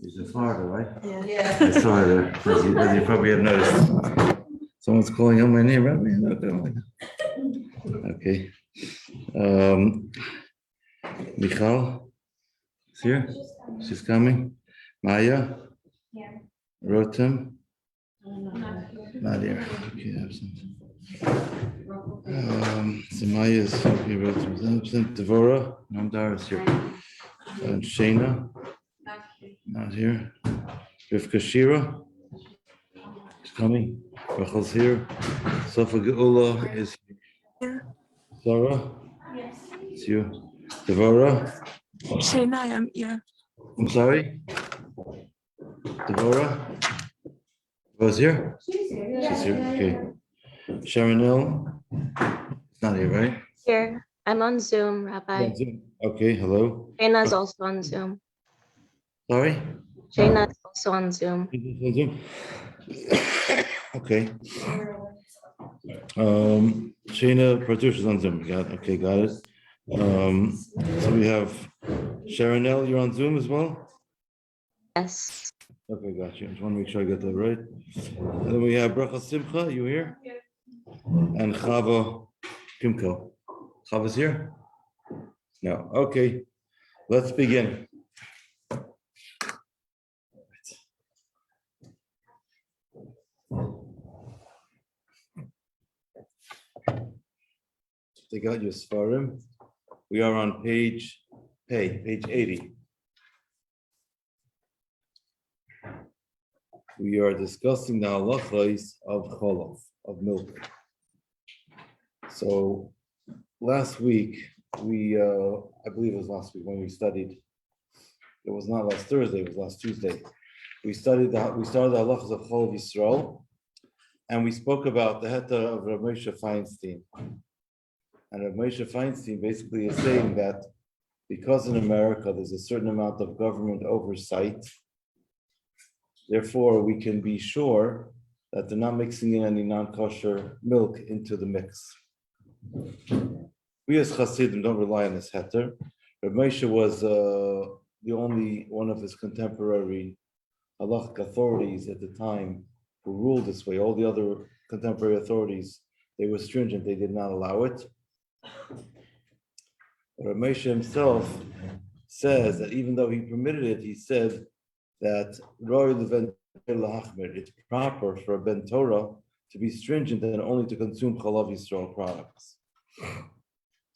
He's in Florida, right? Yeah. I saw it, as you probably have noticed. Someone's calling out my name, right? Okay. Michal is here. She's coming. Maya? Yeah. Rotem? Not here. Okay, absent. So Maya's okay, Rotem's absent. Devora? Namdar is here. And Shana? Not here. Rivka Shira? Is coming. Rachel's here. Safa Geula is Here. Sarah? Yes. It's you. Devora? Shana, I'm here. I'm sorry? Devora? Was here? She's here. She's here, okay. Sharonell? It's not here, right? Here, I'm on Zoom, Rabbi. Okay, hello. Shayna is also on Zoom. Sorry? Shayna is also on Zoom. Okay. Shayna Pratusha's on Zoom. Got it. So we have Sharonell, you're on Zoom as well? Yes. Okay, got you. I just want to make sure I get that right. And then we have Bracha Simcha, you here? And Chava Kimko. Chava's here? No. Okay. Let's begin. Take out your Sfarim. We are on page 80. We are discussing the halachas of cholov, of milk. So last week, I believe it was last week when we studied, it was not last Thursday, it was last Tuesday. We started the halachas of cholov Yisrael, and we spoke about the heta of Rav Moshe Feinstein. And Rav Moshe Feinstein basically is saying that because in America there's a certain amount of government oversight, therefore we can be sure that they're not mixing in any non-kosher milk into the mix. We as Hasidim don't rely on this heter. Rav Moshe was the only one of his contemporary halachic authorities at the time who ruled this way. All the other contemporary authorities, they were stringent, they did not allow it. Rav Moshe himself says that even though he permitted it, he said that it's proper for a ben Torah to be stringent and only to consume Chalav Yisrael products.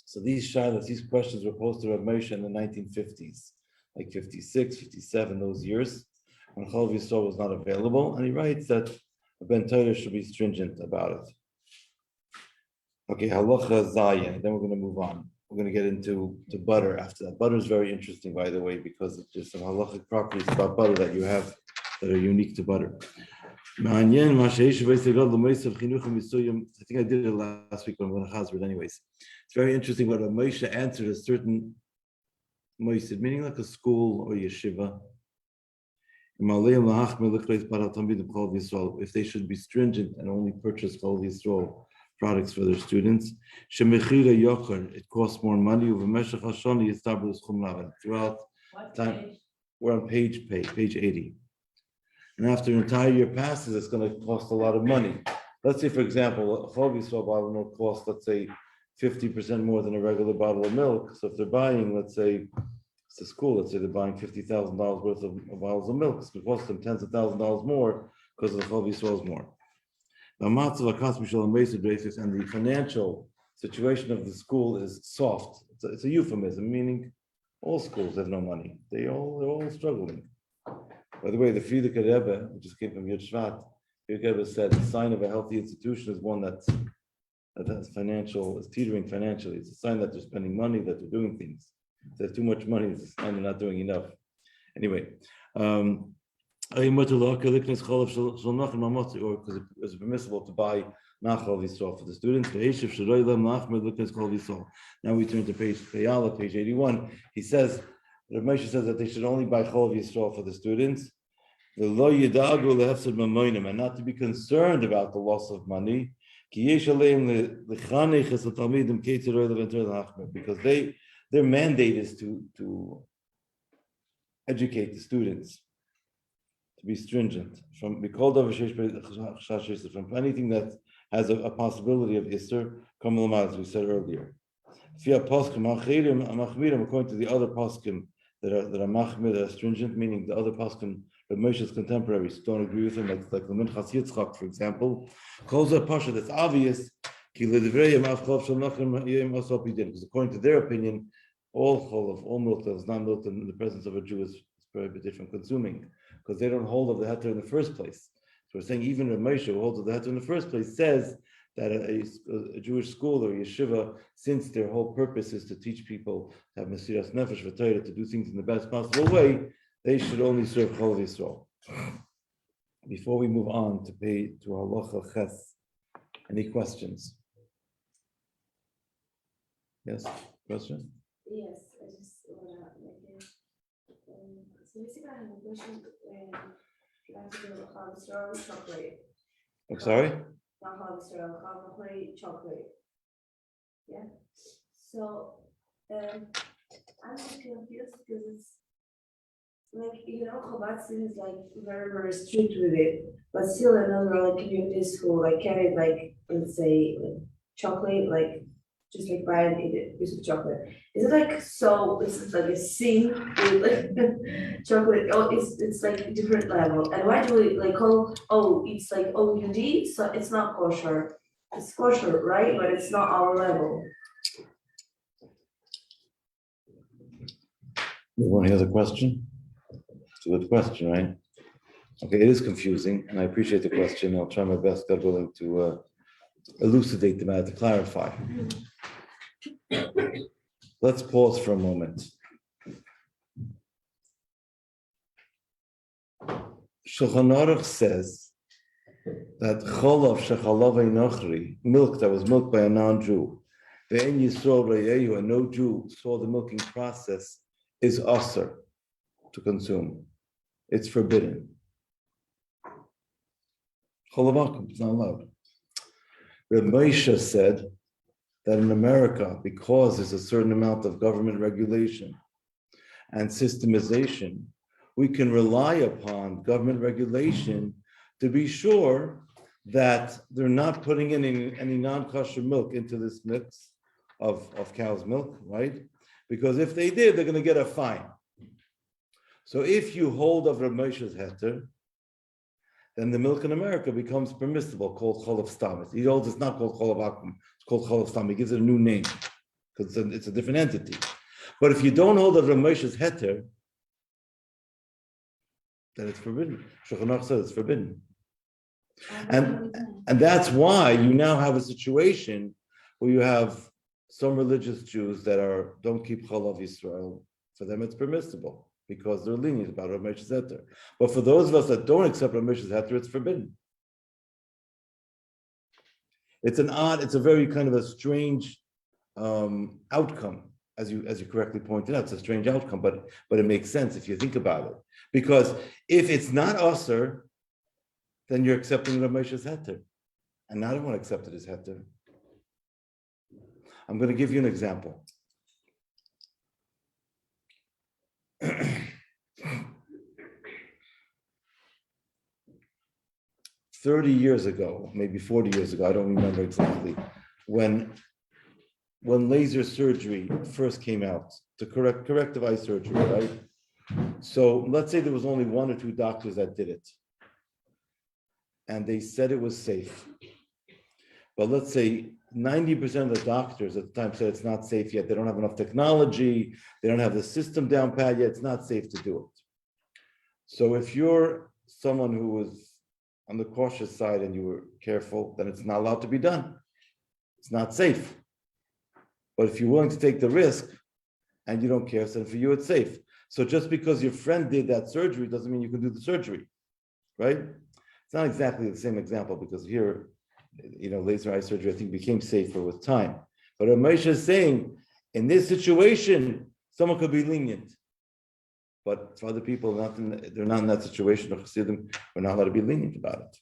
So these shilas, these questions were posed to Rav Moshe in the 1950s, like 56, 57, those years, when Chalav Yisrael was not available, and he writes that a ben Torah should be stringent about it. Okay, halacha zayin, then we're going to move on. We're going to get into butter after that. Butter is very interesting, by the way, because there's some halachic properties about butter that you have that are unique to butter. I think I did it last week when we went to Chazard anyways. It's very interesting what Moshe answered a certain Moshe, meaning like a school or yeshiva. If they should be stringent and only purchase Chol Yisrael products for their students, it costs more money. Throughout time, we're on page 80. And after an entire year passes, it's going to cost a lot of money. Let's say, for example, a Chol Yisrael bottle of milk costs, let's say, 50% more than a regular bottle of milk. So if they're buying, let's say, it's a school, let's say they're buying $50,000 worth of bottles of milk, it's going to cost them tens of thousands of dollars more because the Chol Yisrael is more. And the financial situation of the school is soft. It's a euphemism, meaning all schools have no money. They're all struggling. By the way, the Frierdiker Rebbe, which just came from shvat, Frierdiker Rebbe said the sign of a healthy institution is one that has financial, is teetering financially. It's a sign that they're spending money, that they're doing things. If they have too much money, it's a sign they're not doing enough. Anyway, or because it was permissible to buy Nachal Yisrael for the students. Now we turn to page 81. He says, Rav Moshe says that they should only buy Chol Yisrael for the students. And not to be concerned about the loss of money. Because their mandate is to educate the students to be stringent. From anything that has a possibility of Isser, as we said earlier. According to the other poskim that are machmir, that are stringent, meaning the other poskim, the Moshe's contemporaries don't agree with him, like the Minchas Yitzchak, for example. Calls a pasha that's obvious, because according to their opinion, all cholov, all milk that is not milk in the presence of a Jew is prohibited from consuming, because they don't hold of the heter in the first place. So we're saying even Rav Moshe, who holds of the heter in the first place, says that a Jewish school or yeshiva, since their whole purpose is to teach people to have mesiras nefesh v'torah, to do things in the best possible way, they should only serve Chol Yisrael. Before we move on to Halacha Ches, any questions? Yes, question? Yes, I just want to so basically I have a question chocolate. I'm sorry? Not chocolate, chocolate. Yeah. So I'm just confused because it's like Chabad seems like very, very strict with it, but still another like community school like carried like let's say like chocolate like just like buying a piece of chocolate. Is it like so? Is it like a sin with like chocolate? Oh, it's like a different level. And why do we like call? Oh, it's like OUD, so it's not kosher. It's kosher, right? But it's not our level. Anyone has a question? It's a good question, right? Okay, it is confusing, and I appreciate the question. I'll try my best, God willing, to elucidate the matter, to clarify. Let's pause for a moment. Shulchan Aruch says that cholav shechalavei nochri, milk that was milked by a non-Jew, ve'en Yisrael re'ehu, and no Jew saw the milking process, is asur to consume. It's forbidden. Cholav it's not allowed. Reb Moshe said that in America, because there's a certain amount of government regulation and systemization, we can rely upon government regulation to be sure that they're not putting in any non-kosher milk into this mix of cow's milk, right? Because if they did, they're going to get a fine. So if you hold of Rav Moshe's heter, then the milk in America becomes permissible, called cholav stam. He holds it's not called cholav akum, it's called cholav stam. He gives it a new name because it's a different entity. But if you don't hold of Rav Moshe's heter, then it's forbidden. Shulchan Aruch says it's forbidden. And that's why you now have a situation where you have some religious Jews that don't keep cholav Yisrael. For them, it's permissible, because they're lenient about Rav Moshe's heter. But for those of us that don't accept Rav Moshe's heter, it's forbidden. It's a very kind of a strange outcome, as you correctly pointed out. It's a strange outcome, but it makes sense if you think about it. Because if it's not asur, then you're accepting Rav Moshe's heter, and not everyone accepted his heter. I'm going to give you an example. 30 years ago, maybe 40 years ago, I don't remember exactly, when laser surgery first came out, to corrective eye surgery, right? So let's say there was only 1 or 2 doctors that did it, and they said it was safe. But let's say 90% of the doctors at the time said it's not safe yet. They don't have enough technology. They don't have the system down pat yet. It's not safe to do it. So if you're someone who was on the cautious side and you were careful, then it's not allowed to be done. It's not safe. But if you're willing to take the risk and you don't care, then for you it's safe. So just because your friend did that surgery doesn't mean you can do the surgery, right? It's not exactly the same example, because here, laser eye surgery, I think, became safer with time. But Rav Moshe is saying, in this situation, someone could be lenient. But for other people, they're not in that situation, or Chassidim, we're not allowed to be lenient about it.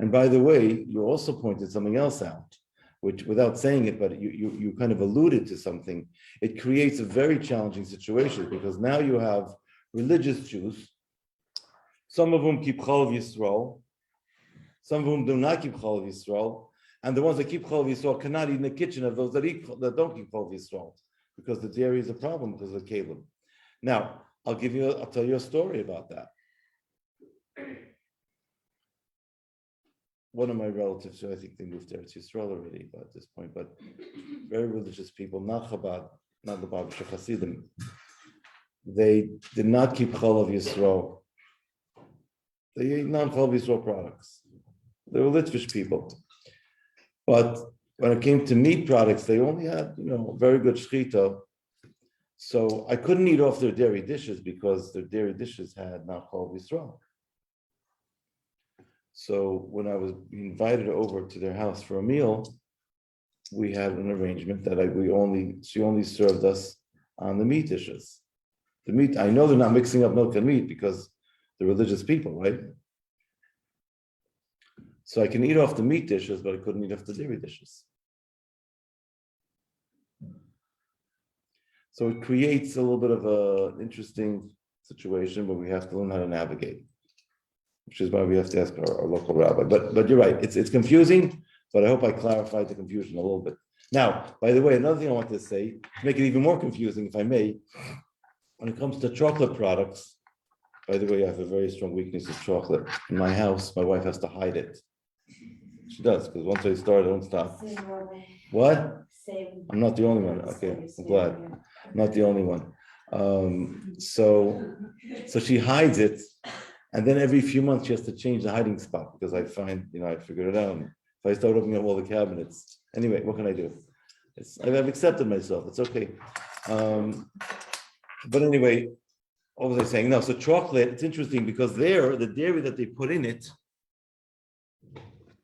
And by the way, you also pointed something else out, which, without saying it, but you kind of alluded to something. It creates a very challenging situation, because now you have religious Jews. Some of whom keep Chol Yisrael. Some of whom do not keep Chol Yisrael. And the ones that keep Chol Yisrael cannot eat in the kitchen of those that don't keep Chol Yisrael, because the dairy is a problem because of the Caleb. Now, I'll tell you a story about that. One of my relatives, I think they moved there to Israel already at this point, but very religious people, not Chabad, not the Lubavitcher Hasidim. They did not keep Chol Yisrael. They ate non-Chol Yisrael products. They were Litvish people. But when it came to meat products, they only had, very good shchita. So I couldn't eat off their dairy dishes because their dairy dishes had not Chol Yisrael. So when I was invited over to their house for a meal, we had an arrangement that she only served us on the meat dishes. The meat, I know they're not mixing up milk and meat because they're religious people, right? So I can eat off the meat dishes, but I couldn't eat off the dairy dishes. So it creates a little bit of an interesting situation, but we have to learn how to navigate, which is why we have to ask our local rabbi. But you're right, it's confusing, but I hope I clarified the confusion a little bit. Now, by the way, another thing I want to say, to make it even more confusing, if I may, when it comes to chocolate products, by the way, I have a very strong weakness of chocolate. In my house, my wife has to hide it. She does, because once I start, I don't stop. What? Same. I'm not the only one. Okay, I'm glad. I'm not the only one. So she hides it, and then every few months she has to change the hiding spot because I find, I figured it out. If I start opening up all the cabinets, anyway, what can I do? I've accepted myself. It's okay. But anyway, what was I saying? No, so chocolate, it's interesting because the dairy that they put in it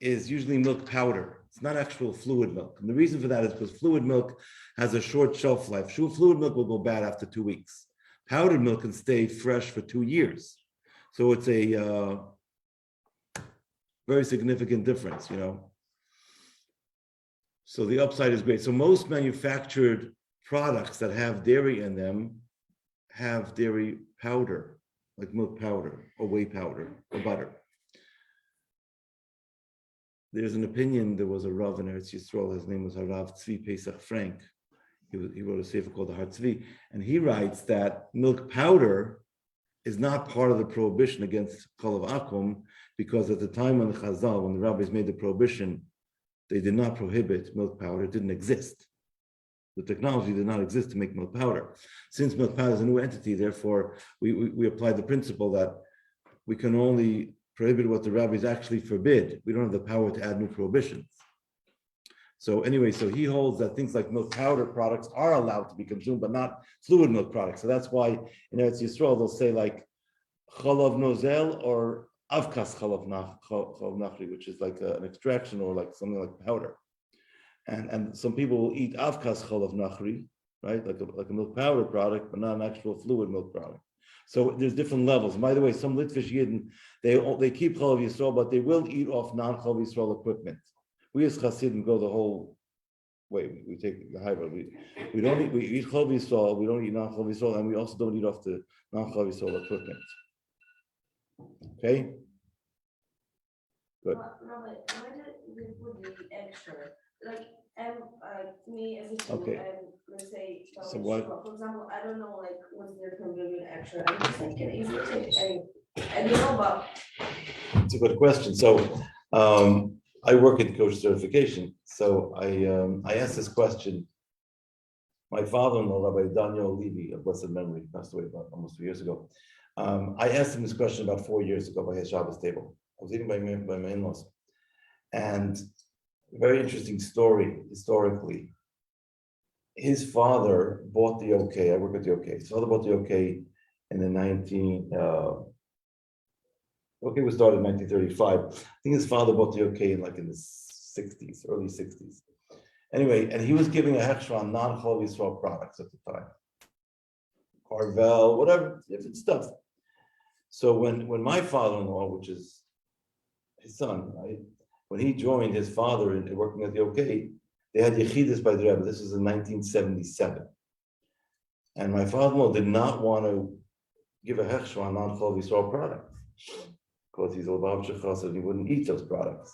is usually milk powder. It's not actual fluid milk. And the reason for that is because fluid milk has a short shelf life. Fluid milk will go bad after 2 weeks. Powdered milk can stay fresh for 2 years. So it's a very significant difference, So the upside is great. So most manufactured products that have dairy in them have dairy powder, like milk powder or whey powder or butter. There's an opinion, there was a Rav in Eretz Yisrael, his name was Harav Tzvi Pesach Frank. He wrote a sefer called the Har Tzvi, and he writes that milk powder is not part of the prohibition against Chalav Akum, because at the time when the Chazal, when the rabbis made the prohibition, they did not prohibit milk powder, it didn't exist. The technology did not exist to make milk powder. Since milk powder is a new entity, therefore, we apply the principle that we can only prohibit what the rabbis actually forbid. We don't have the power to add new prohibitions. So anyway, so he holds that things like milk powder products are allowed to be consumed, but not fluid milk products. So that's why in Eretz Yisrael, they'll say like chalav nozel or avkas chalav nachri, which is like an extraction or like something like powder. And some people will eat avkas chalav nachri, right? Like a milk powder product, but not an actual fluid milk product. So there's different levels. And by the way, some Litvish Yidden, they keep Chalav Yisrael, but they will eat off non-Chalav Yisrael equipment. We as Hasidim go the whole way. We take the hybrid. We don't eat. We eat Chalav Yisrael. We don't eat non-Chalav Yisrael, and we also don't eat off the non-Chalav Yisrael equipment. Okay. Good. Rabbi, why did they put the extra? Like, me as a Jew, Okay. Let's say, So what? For example, I don't know, like, what's their convenient extra? I'm just like, can easily take. I don't know about. It's a good question. So I work in kosher certification. So I asked this question. My father-in-law, Rabbi Daniel Levy, of blessed memory, passed away about almost 2 years ago. I asked him this question about 4 years ago by his Shabbos table. I was eating by my in-laws. And a very interesting story historically. His father bought the OK. I work at the OK. His father bought the OK in the OK was started in 1935. I think his father bought the OK in the 60s, early 60s. Anyway, and he was giving a hechsher on non-Chalav Yisrael products at the time. Carvel, whatever, different stuff. So when my father-in-law, which is his son, right, when he joined his father in working at the OK, they had yechidus by the Rebbe. This was in 1977. And my father-in-law did not want to give a hechsher on non-chol Yisrael products because he's a Lav Shechas and he wouldn't eat those products.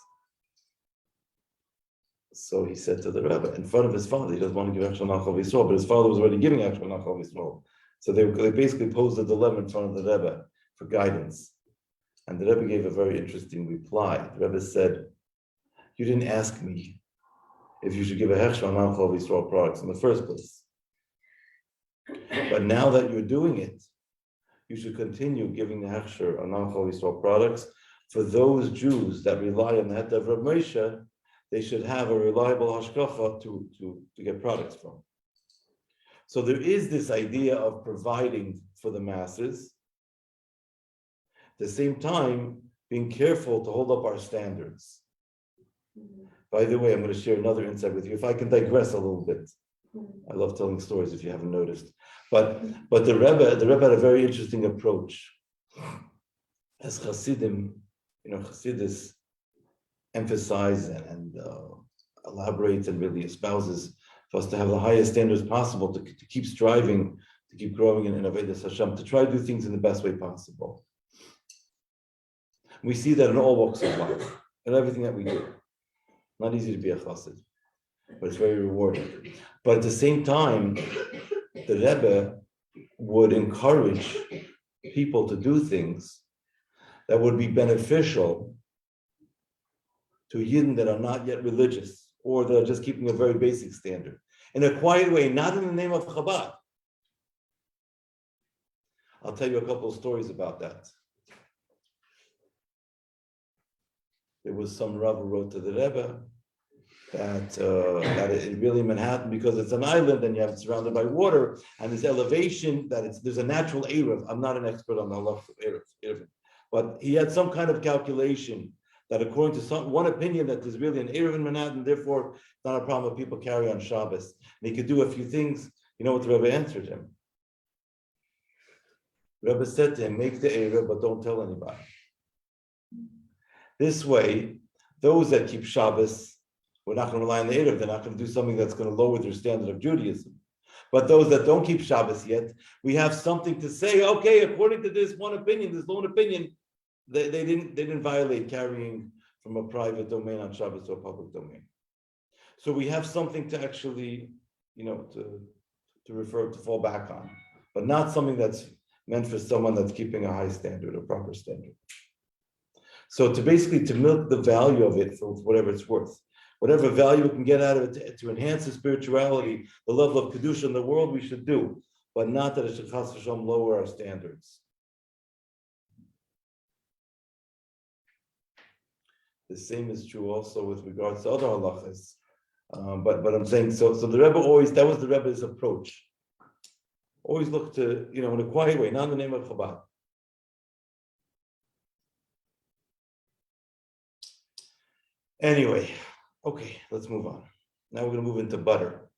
So he said to the Rebbe in front of his father, he doesn't want to give hechsher on non-chol Yisrael, but his father was already giving hechsher on non-chol Yisrael. So they basically posed a dilemma in front of the Rebbe for guidance. And the Rebbe gave a very interesting reply. The Rebbe said, you didn't ask me if you should give a hechsher on non-chol Yisrael products in the first place. But now that you're doing it, you should continue giving the hechsher on non-chol Yisrael products. For those Jews that rely on the het of Rav Moshe, they should have a reliable hashkafa to get products from. So there is this idea of providing for the masses, at the same time being careful to hold up our standards. By the way, I'm going to share another insight with you, if I can digress a little bit. I love telling stories if you haven't noticed. But the Rebbe had a very interesting approach. As Hasidim, Hasidus emphasize and elaborates and really espouses for us to have the highest standards possible, to keep striving, to keep growing in Avodas Hashem, to try to do things in the best way possible. We see that in all walks of life, in everything that we do. Not easy to be a chassid, but it's very rewarding. But at the same time, the Rebbe would encourage people to do things that would be beneficial to Yidden that are not yet religious, or that are just keeping a very basic standard, in a quiet way, not in the name of Chabad. I'll tell you a couple of stories about that. There was some Rav who wrote to the Rebbe that it really Manhattan, because it's an island and you have it surrounded by water, and there's elevation, there's a natural Erev. I'm not an expert on the halacha of Erev, but he had some kind of calculation that according to one opinion that there's really an Erev in Manhattan, therefore it's not a problem if people carry on Shabbos. And he could do a few things. You know what the Rebbe answered him? The Rebbe said to him, make the Erev, but don't tell anybody. This way, those that keep Shabbos, we're not going to rely on the Erev. They're not going to do something that's going to lower their standard of Judaism. But those that don't keep Shabbos yet, we have something to say. Okay, according to this one opinion, this lone opinion, they didn't violate carrying from a private domain on Shabbos to a public domain. So we have something to actually, to refer to fall back on, but not something that's meant for someone that's keeping a high standard, a proper standard. So to milk the value of it for whatever it's worth, whatever value we can get out of it to enhance the spirituality, the level of kedusha in the world, we should do, but not that it should chas v'shalom lower our standards. The same is true also with regards to other halachas. But I'm saying, so the Rebbe that was the Rebbe's approach. Always look to, in a quiet way, not in the name of Chabad. Anyway, okay, let's move on. Now we're going to move into butter.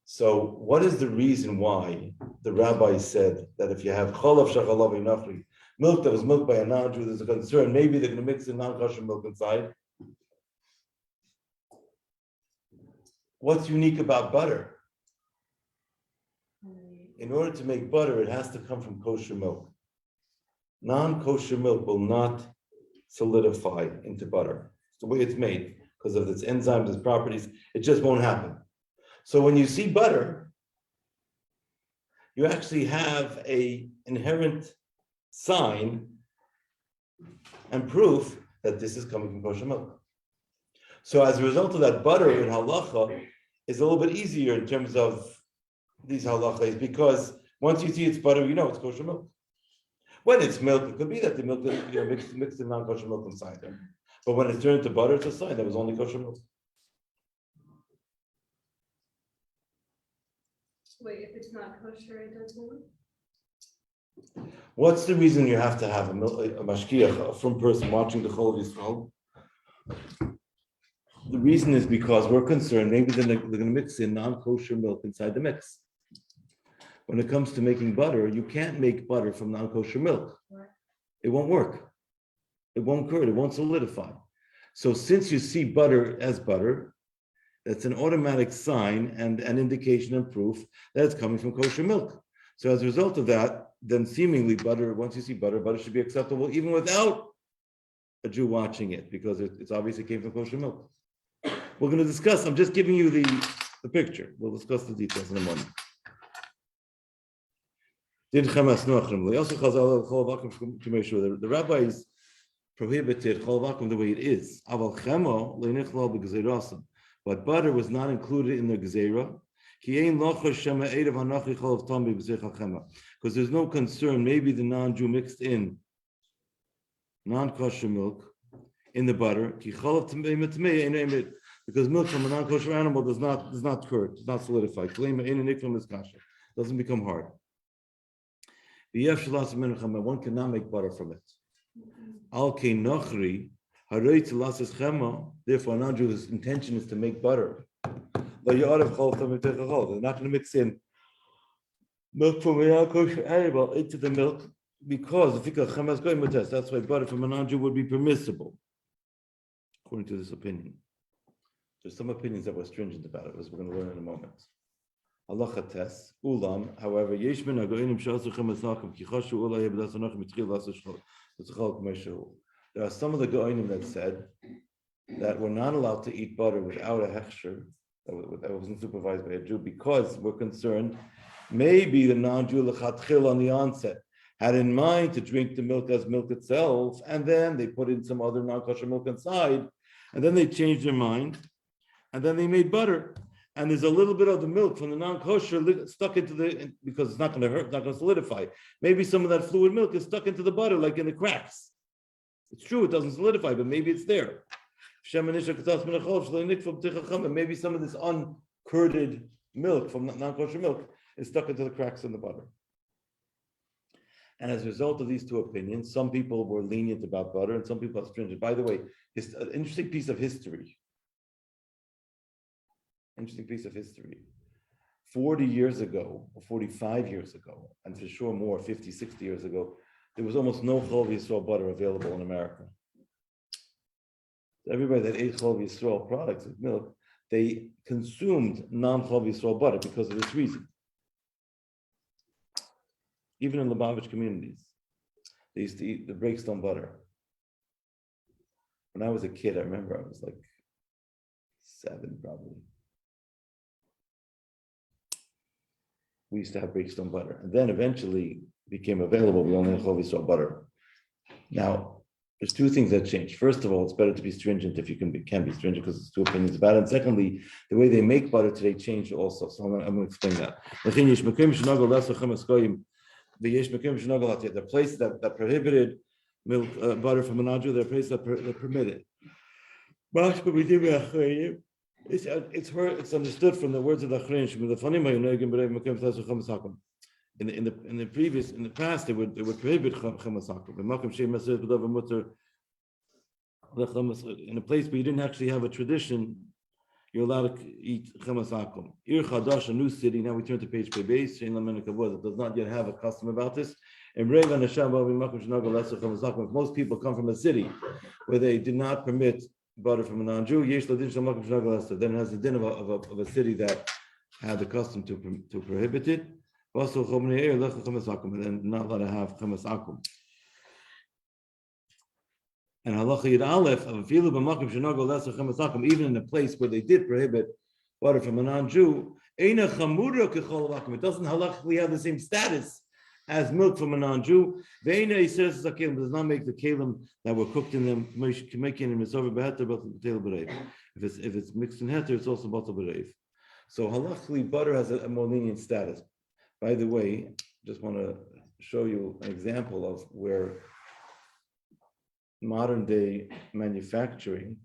So what is the reason why the rabbi said that if you have cholav shachalav inachri, milk that was milked by a non-Jew, there's a concern, maybe they're going to mix in non-kosher milk inside? What's unique about butter? In order to make butter, it has to come from kosher milk. Non-kosher milk will not solidify into butter. It's the way it's made, because of its enzymes, its properties, it just won't happen. So when you see butter, you actually have an inherent sign and proof that this is coming from kosher milk. So as a result of that, butter in halacha is a little bit easier in terms of these halachas, because once you see it's butter, you know it's kosher milk. When it's milk, it could be that the milk mixed in non-kosher milk inside them. But when it's turned into butter, it's a sign that it was only kosher milk. Wait, if it's not kosher, it doesn't work? What's the reason you have to have a mashkiach, a from person watching the Chol of Yisrael? The reason is because we're concerned maybe they're going to mix in non-kosher milk inside the mix. When it comes to making butter, you can't make butter from non-kosher milk. It won't work. It won't curd. It won't solidify. So since you see butter as butter, that's an automatic sign and an indication and proof that it's coming from kosher milk. So as a result of that, then seemingly butter, once you see butter, butter should be acceptable even without a Jew watching it, because it's obviously came from kosher milk. We're going to discuss, I'm just giving you the picture. We'll discuss the details in a moment. The rabbis prohibited chol vakum the way it is. But butter was not included in the gezerah. Because there's no concern, maybe the non-Jew mixed in non-kosher milk in the butter. Because milk from a non-kosher animal does not curdle, does not solidify. Doesn't become hard. One cannot make butter from it. Therefore, a non-Jew's intention is to make butter. They're not going to mix in milk from a non-kosher animal into the milk, because that's why butter from a non-Jew would be permissible, according to this opinion. There's some opinions that were stringent about it, as we're going to learn in a moment. Halacha test, ulam, however, there are some of the go'inim that said that we're not allowed to eat butter without a hechsher, that wasn't supervised by a Jew, because we're concerned maybe the non-Jew lechatchil on the onset had in mind to drink the milk as milk itself, and then they put in some other non-kosher milk inside, and then they changed their mind, and then they made butter. And there's a little bit of the milk from the non-kosher stuck into because it's not going to hurt, not going to solidify. Maybe some of that fluid milk is stuck into the butter, like in the cracks. It's true, it doesn't solidify, but maybe it's there. Maybe some of this uncurded milk from non-kosher milk is stuck into the cracks in the butter. And as a result of these two opinions, some people were lenient about butter and some people are stringent. By the way, it's an interesting piece of history. 40 years ago, or 45 years ago, and for sure more, 50, 60 years ago, there was almost no Chol Yisrael butter available in America. Everybody that ate Chol Yisrael products with milk, they consumed non-Chol Yisrael butter because of this reason. Even in Lubavitch communities, they used to eat the breakstone butter. When I was a kid, I remember I was like 7 probably. We used to have breakstone butter, and then eventually became available. We only had Chol Yisrael butter. Now, there's two things that changed. First of all, it's better to be stringent if you can be stringent, because there's two opinions about it. And secondly, the way they make butter today changed also. So I'm going to explain that. The places that prohibited milk butter from a non-Jew, there are places that permitted. It's understood from the words of the Achrein. In the past, they would prohibit chemas hakum. In a place where you didn't actually have a tradition, you're allowed to eat chemas hakum. Ir Chadash, a new city. Now we turn to page base. That does not yet have a custom about this. If most people come from a city where they did not permit butter from a non-Jew, then it has the din of a city that had the custom to prohibit it. And not allowed to have chemas hakum. And halacha yid aleph of even in a place where they did prohibit butter from a non-Jew, it doesn't halachically have the same status as milk from a non-Jew. It does not make the kalim that were cooked in them. If it's mixed in heter, it's also batal b'reiv. So halachically, butter has a more lenient status. By the way, just want to show you an example of where modern day manufacturing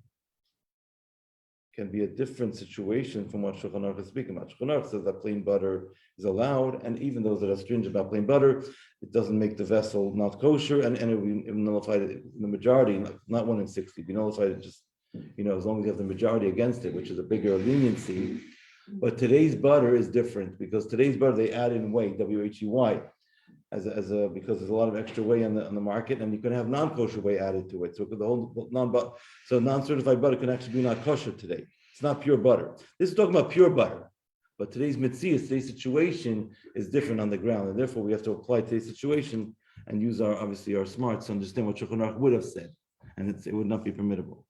can be a different situation from what Shulchan Aruch is speaking about. Shulchan Aruch says that plain butter is allowed, and even those that are stringent about plain butter, it doesn't make the vessel not kosher, and it will be nullified in the majority, not 1 in 60, be nullified just, as long as you have the majority against it, which is a bigger leniency. But today's butter is different, because today's butter they add in whey, WHEY, because there's a lot of extra whey on the market, and you can have non-kosher whey added to it. So the whole non-certified butter can actually be not kosher today. It's not pure butter. This is talking about pure butter. But today's mitzvah, today's situation is different on the ground, and therefore we have to apply today's situation and use our smarts to understand what Shulchan Aruch would have said, and it would not be permissible.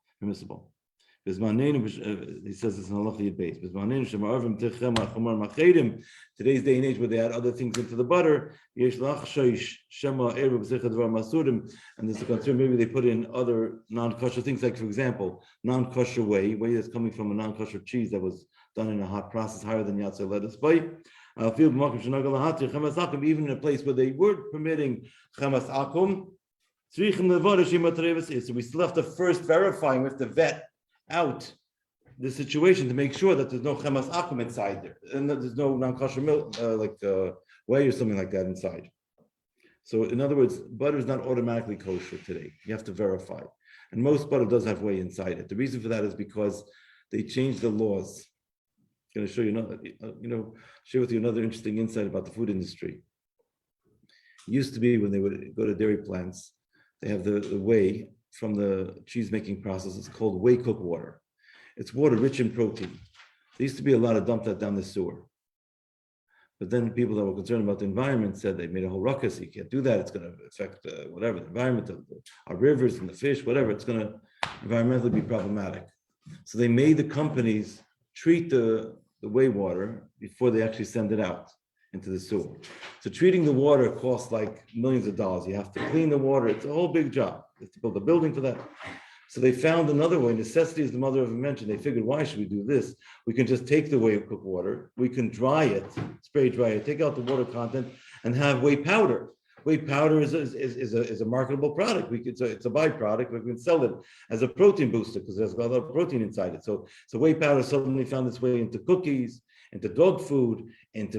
He says this in Halacha Yud Beis. Today's day and age, where they add other things into the butter, and there's a concern maybe they put in other non-kosher things, like for example, non-kosher whey that's coming from a non-kosher cheese that was done in a hot process higher than yatzei lettuce. Even in a place where they were permitting chemas akum, so we still have to first verify, we have to vet out the situation to make sure that there's no chemas akum inside there, and that there's no non-kosher milk, whey or something like that inside. So in other words, butter is not automatically kosher today. You have to verify. And most butter does have whey inside it. The reason for that is because they changed the laws. I'm going to show you share with you another interesting insight about the food industry. It used to be when they would go to dairy plants, they have the whey from the cheese making process. It's called whey cooked water. It's water rich in protein. There used to be a lot of dump that down the sewer. But then people that were concerned about the environment said they made a whole ruckus. You can't do that. It's going to affect the environment, our rivers and the fish, whatever. It's going to environmentally be problematic. So they made the companies treat the whey water before they actually send it out into the sewer. So treating the water costs like millions of dollars. You have to clean the water. It's a whole big job. You have to build a building for that. So they found another way. Necessity is the mother of invention. They figured, why should we do this? We can just take the whey cooked water. We can dry it, spray dry it, take out the water content, and have whey powder. Whey powder is a marketable product. It's a byproduct. We can sell it as a protein booster because there's a lot of protein inside it. So whey powder suddenly found its way into cookies, into dog food, into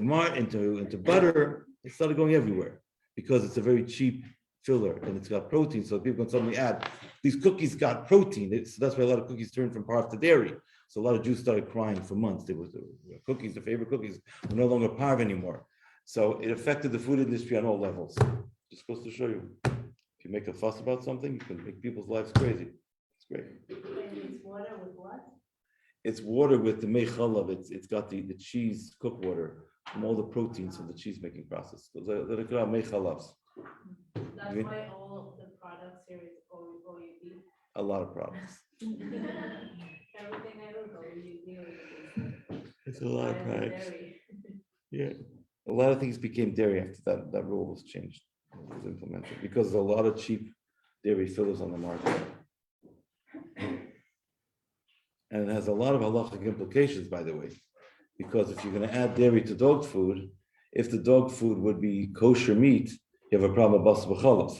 butter. It started going everywhere because it's a very cheap filler and it's got protein. So people can suddenly add, these cookies got protein. So that's why a lot of cookies turned from parve to dairy. So a lot of Jews started crying for months. There was cookies, the favorite cookies, were no longer parve anymore. So it affected the food industry on all levels. Just goes to show you, if you make a fuss about something, you can make people's lives crazy. It's great. And it's water with what? It's water with the mei chalav. It's got the cheese cooked water from all the proteins from the cheese making process. They're called mei chalavs. That's why all of the products here is OEB. A lot of products. Everything I don't know, you It's a lot of products. Yeah. A lot of things became dairy after that rule was changed, was implemented, because there's a lot of cheap dairy fillers on the market. And it has a lot of halachic implications, by the way, because if you're going to add dairy to dog food, if the dog food would be kosher meat, you have a problem with basar b'chalav.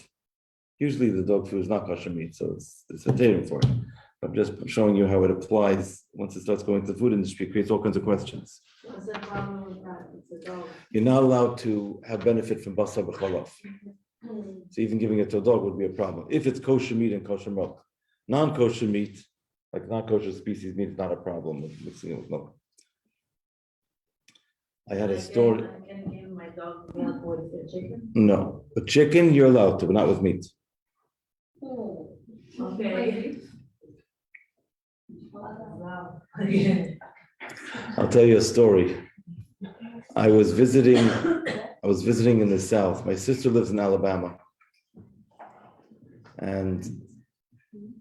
Usually the dog food is not kosher meat, so it's a term for it. I'm just showing you how it applies once it starts going to the food industry. It creates all kinds of questions. What's the problem with that? It's a dog. You're not allowed to have benefit from basar b'chalav. So even giving it to a dog would be a problem. If it's kosher meat and kosher milk. Non-kosher meat, like non-kosher species meat, is not a problem with mixing it with milk. I had a story. I can give my dog milk with the chicken? No, but chicken you're allowed to, but not with meat. Okay. Wow. I'll tell you a story. I was visiting in the South. My sister lives in Alabama. And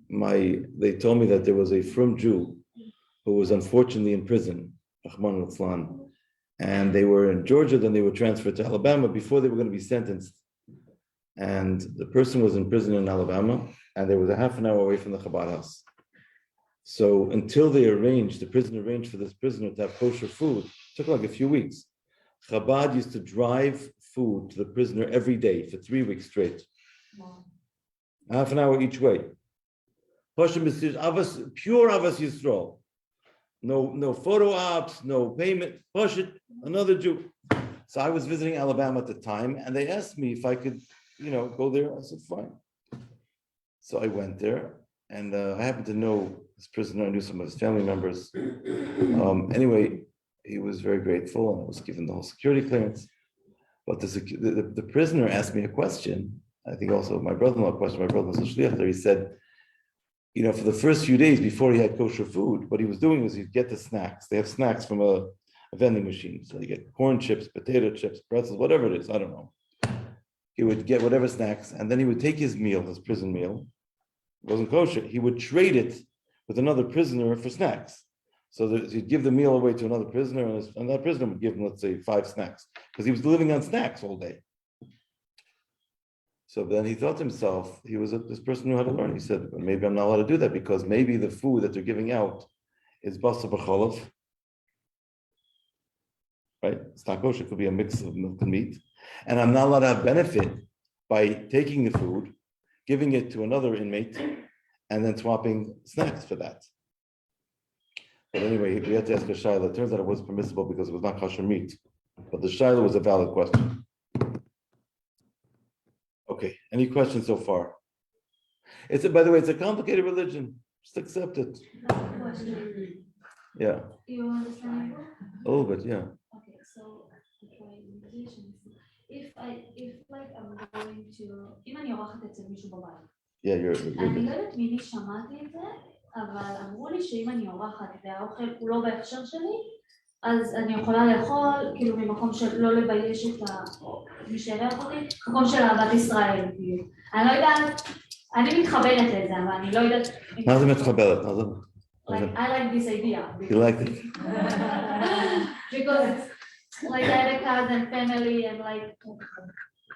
they told me that there was a frum Jew who was unfortunately in prison, Rahman al-Islam. And they were in Georgia, then they were transferred to Alabama before they were going to be sentenced. And the person was in prison in Alabama, and they was a half an hour away from the Chabad house. So until the prison arranged for this prisoner to have kosher food, it took like a few weeks. Chabad used to drive food to the prisoner every day for 3 weeks straight. Wow. Half an hour each way. Pure Avas Yisrael. No photo ops, no payment. Push it, another Jew. So I was visiting Alabama at the time, and they asked me if I could, go there. I said, fine. So I went there, and I happened to know this prisoner. I knew some of his family members. Anyway, he was very grateful, and I was given the whole security clearance. But the prisoner asked me a question. I think also my brother-in-law questioned my brother-in-law shliach there. He said, for the first few days before he had kosher food, what he was doing was he'd get the snacks. They have snacks from a vending machine. So you get corn chips, potato chips, pretzels, whatever it is, I don't know. He would get whatever snacks, and then he would take his meal, his prison meal. It wasn't kosher. He would trade it with another prisoner for snacks. So that he'd give the meal away to another prisoner, and that prisoner would give him, let's say, 5 snacks, because he was living on snacks all day. So then he thought to himself, this person knew how to learn. He said, well, maybe I'm not allowed to do that, because maybe the food that they're giving out is basar b'cholov, right? It's not kosher. It could be a mix of milk and meat. And I'm not allowed to have benefit by taking the food, giving it to another inmate, and then swapping snacks for that. But anyway, we had to ask a shayla. It turns out it was permissible because it was not kosher meat. But the shayla was a valid question. Okay, any questions so far? By the way, it's a complicated religion. Just accept it. Yeah. You understand? A little bit, yeah. Okay, so if like I'm going to, אם אני אורחת אצל מישהו בבית, Yeah, you're אני good. לא יודעת ממי שמעתי את זה, אבל אמרו לי שאם אני אורחת והאוכל הוא לא בהכשר שלי, אז אני יכולה לאכול כאילו ממקום של לא לבייש את מי שאירח אותי, מקום של אהבת ישראל, כאילו. אני לא יודעת, אני מתחברת לזה, אבל אני לא יודעת... מה זה מתחברת? Like, I like this idea. You like it? Because it's like I had a cousin, family, and like,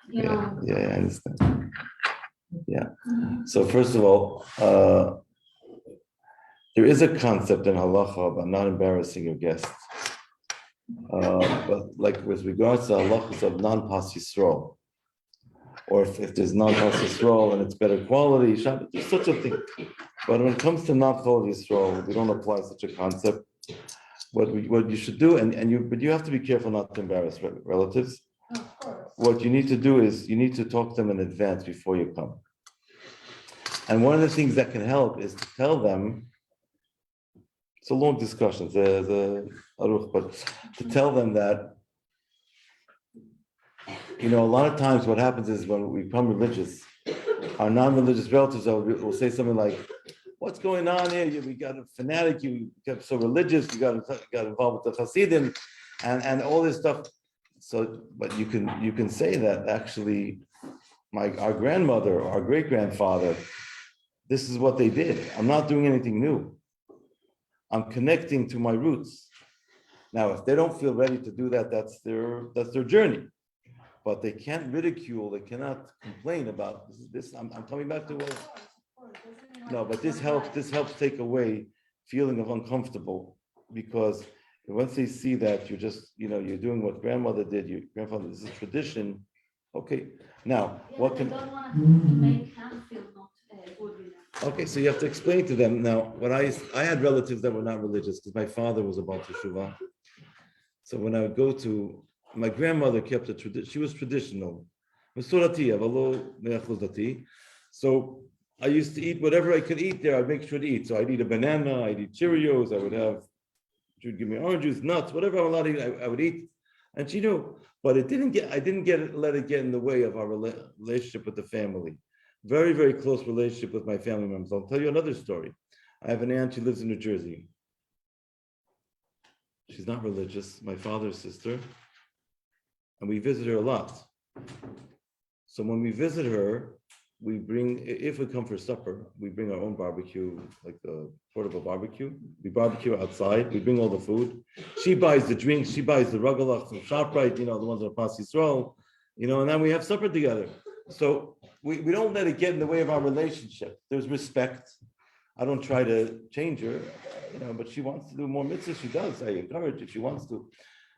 you know. Yeah, I understand. Yeah. So first of all, there is a concept in halacha about not embarrassing your guests. But like with regards to halachas of non-pas yisrael, or if there's non-pas yisrael and it's better quality, there's such a thing. But when it comes to non-pas yisrael, we don't apply such a concept. What you should do, but you have to be careful not to embarrass relatives. Of course. What you need to do is you need to talk to them in advance before you come. And one of the things that can help is to tell them. It's a long discussion, but to tell them that, a lot of times what happens is when we become religious, our non-religious relatives will say something like, what's going on here? We got a fanatic, you got so religious, you got involved with the Hasidim and all this stuff. So, but you can say that actually our grandmother, our great-grandfather, this is what they did. I'm not doing anything new. I'm connecting to my roots. Now, if they don't feel ready to do that, that's their journey. But they can't ridicule, they cannot complain about this. I'm coming back to what. No, but this helps take away feeling of uncomfortable, because once they see that you're just, you're doing what grandmother did, your grandfather, this is tradition. Okay, now what can? I don't want to make him feel not good with that. Okay, so you have to explain to them. Now, when I had relatives that were not religious, because my father was about teshuvah. So when I would go to, my grandmother kept a tradition. She was traditional. So I used to eat whatever I could eat there. I'd make sure to eat. So I'd eat a banana, I'd eat Cheerios, she would give me orange juice, nuts, whatever I'm allowed to eat, I would eat. And she knew, but I didn't let it get in the way of our relationship with the family. Very, very close relationship with my family members. I'll tell you another story. I have an aunt, she lives in New Jersey. She's not religious, my father's sister. And we visit her a lot. So when we visit her, if we come for supper, we bring our own barbecue, like the portable barbecue. We barbecue outside, we bring all the food. She buys the drinks, she buys the rugelach from ShopRite, the ones that are Pas Yisrael, and then we have supper together. So we don't let it get in the way of our relationship. There's respect. I don't try to change her, but she wants to do more mitzvahs, she does. I encourage if she wants to.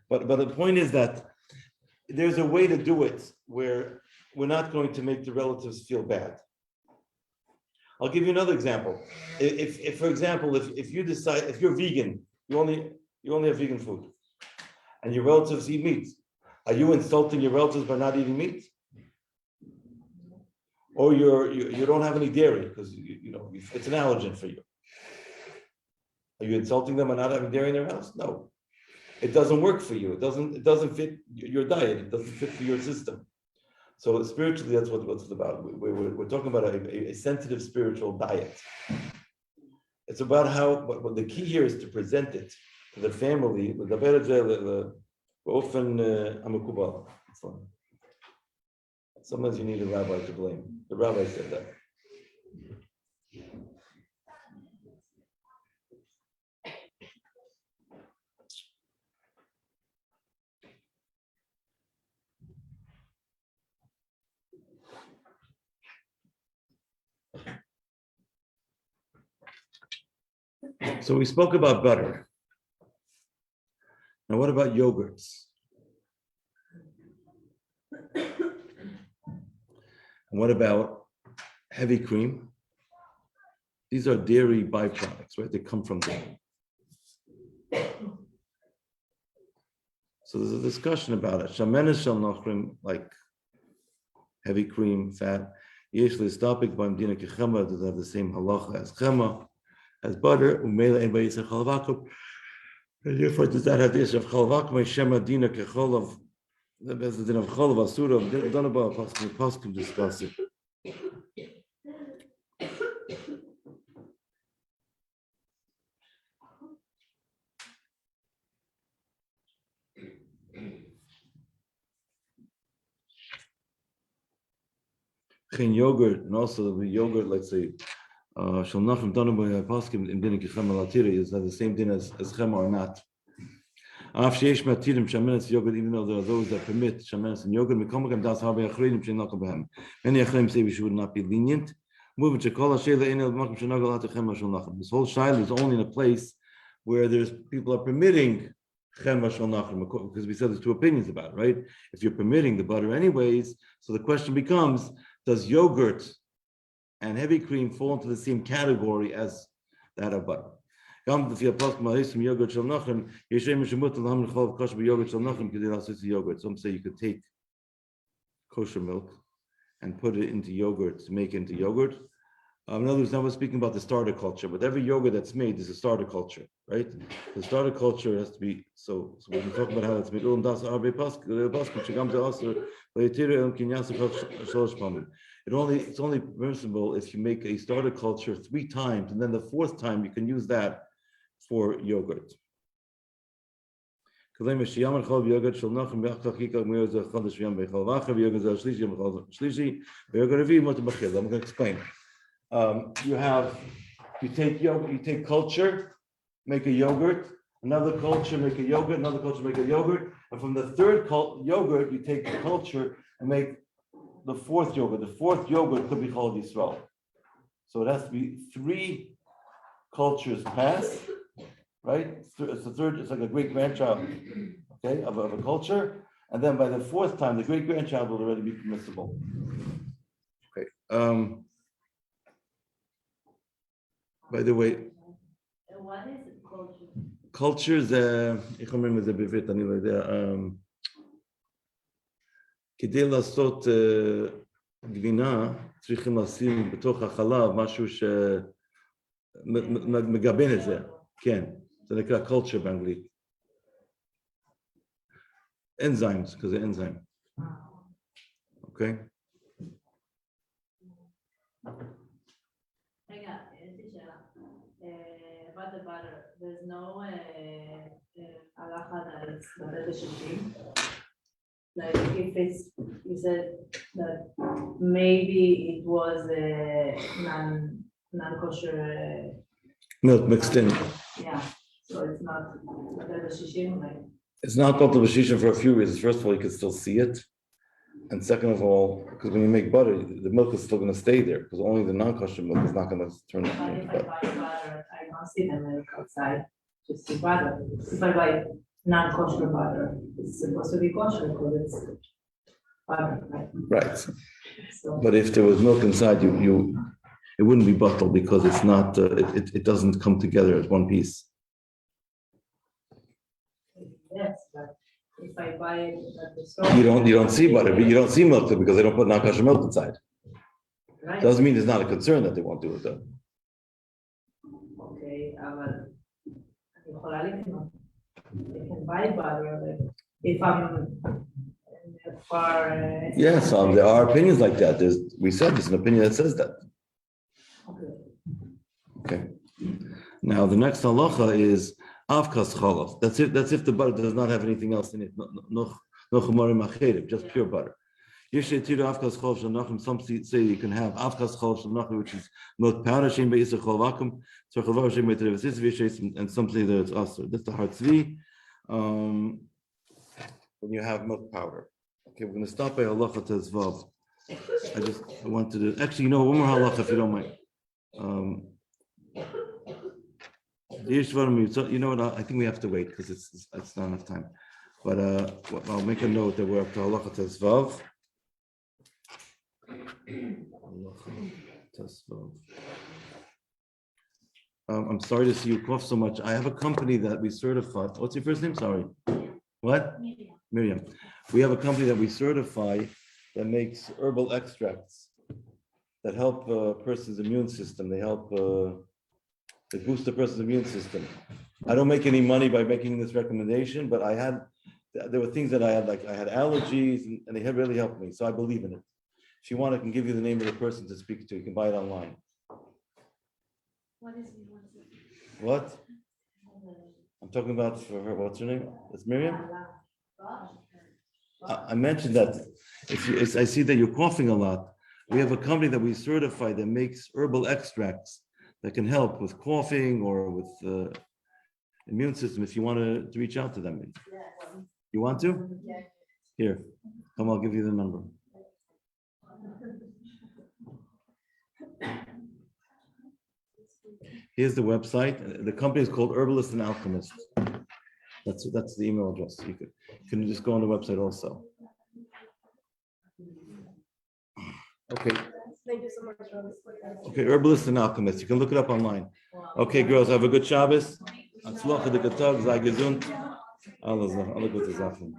But the point is that there's a way to do it where we're not going to make the relatives feel bad. I'll give you another example. If for example, if you decide, if you're vegan, you only have vegan food, and your relatives eat meat, are you insulting your relatives by not eating meat? Or you don't have any dairy because it's an allergen for you. Are you insulting them by not having dairy in their house? No, it doesn't work for you. It doesn't fit your diet. It doesn't fit for your system. So spiritually, that's what it's about. We're talking about a sensitive spiritual diet. It's about what the key here is to present it the family, מדבר את זה באופן המקובל. Sometimes you need a rabbi to blame. The rabbi said that. So we spoke about butter. Now what about yogurts? And what about heavy cream? These are dairy byproducts, right? They come from dairy. So there's a discussion about it. Shamenes shel nachrim, like heavy cream, fat. Yesh le'istapik b'amdina kechema, does have the same halacha as chema, as butter. Umela ein b'yisach chalavakum. And therefore, does that have the issue of chalavakum? Shema dina kecholov. The best din of cholov asura. Don't about paskim discuss it. Yogurt, and also the yogurt, let's say, shalnachim donabay paskim in din kechem alatira is that the same thing as chema or not. Af sheish matirim shamenes yogurt, even though there are those that permit shamenes and yogurt, mikomagam das harbe achreinim shenachal behem. Many achreinim say we should not be lenient. Move to kol hashela inel b'makom shenachal at chema shalnachim. This whole shaila is only in a place where there's people are permitting chema shalnachim, because we said there's two opinions about it, right? If you're permitting the butter anyways, so the question becomes, does yogurt and heavy cream fall into the same category as that of butter? Some say you could take kosher milk and put it into yogurt to make it into yogurt. In other words, now we're speaking about the starter culture, but every yogurt that's made is a starter culture, right? The starter culture has to be, so when we talk about how it's made, it's only permissible if you make a starter culture 3 times, and then the 4th time you can use that for yogurt. I'm going to explain. You take yogurt, you take culture, make a yogurt, another culture, make a yogurt, another culture, make a yogurt, and from the 3rd yogurt, you take the culture and make the 4th yogurt. The 4th yogurt could be called Yisrael. So it has to be 3 cultures pass, right? It's the 3rd, it's like a great grandchild, okay, of a culture. And then by the 4th time, the great grandchild will already be permissible. Okay. By the way, what is culture? Culture is איך אומרים את זה בעברית, אני לא יודע. כדי לעשות גבינה, צריכים לשים בתוך החלב משהו שמגבן את זה. כן, זה נקרא culture באנגלית. enzymes, because זה enzyme. אוקיי? רגע, יש לי שאלה. About the butter, there's no halacha that it's butter the shishim. Like if it's, you said that maybe it was a non-kosher. Milk mixed in. Yeah, so it's not butter the shishim. Like. It's not called the bashishim for a few reasons. First of all, you can still see it. And second of all, because when you make butter, the milk is still going to stay there, because only the non-kosher milk is not going to turn into butter. If I buy butter, I don't see the milk outside, just see butter. If I buy non-kosher butter, it's supposed to be kosher because it's butter, right? Right. So, But if there was milk inside, it wouldn't be bottle because it's not. It doesn't come together as one piece. yes, but if I buy it at the store. You don't see butter, but you don't see milk because they don't put non-kosher milk inside. Right. Doesn't mean there's not a concern that they won't do it though. Okay, אבל אני יכולה לקנות. I can buy butter, like, if I'm far. Yes, there are opinions like that. We said there's an opinion that says that. Okay. Okay. Now the next halacha is Avkas cholov. That's if the butter does not have anything else in it. No chumarim acherim, just pure butter. Some say you can have avkas cholov shenachim, which is milk powder shem be'isach cholavakum, and some say that it's also. That's the hard tzvi. When you have milk powder. Okay, we're going to stop by halacha tezvav. I wanted to actually, one more halacha if you don't mind. You know what? I think we have to wait because it's not enough time. But I'll make a note that we're up to halacha tezvav. I'm sorry to see you cough so much. I have a company that we certify. What's your first name? Sorry. What? Miriam. We have a company that we certify that makes herbal extracts that help a person's immune system. They help they boost a person's immune system. I don't make any money by making this recommendation, but there were things that I had, like I had allergies, and they have really helped me. So I believe in it. If you want, I can give you the name of the person to speak to. You can buy it online. What is it? What? I'm talking about for her. What's her name? It's Miriam. I mentioned that I see that you're coughing a lot. We have a company that we certify that makes herbal extracts that can help with coughing or with immune system. If you want to reach out to them, you want to? Here, come. I'll give you the number. Here's the website. The company is called Herbalist and Alchemist. That's the email address. You can just go on the website also. Okay. Thank you so much. Okay, Herbalist and Alchemist. You can look it up online. Okay, girls, have a good Shabbos. Atzlocha de Gatag, sei gesund. Alle gute Sachen.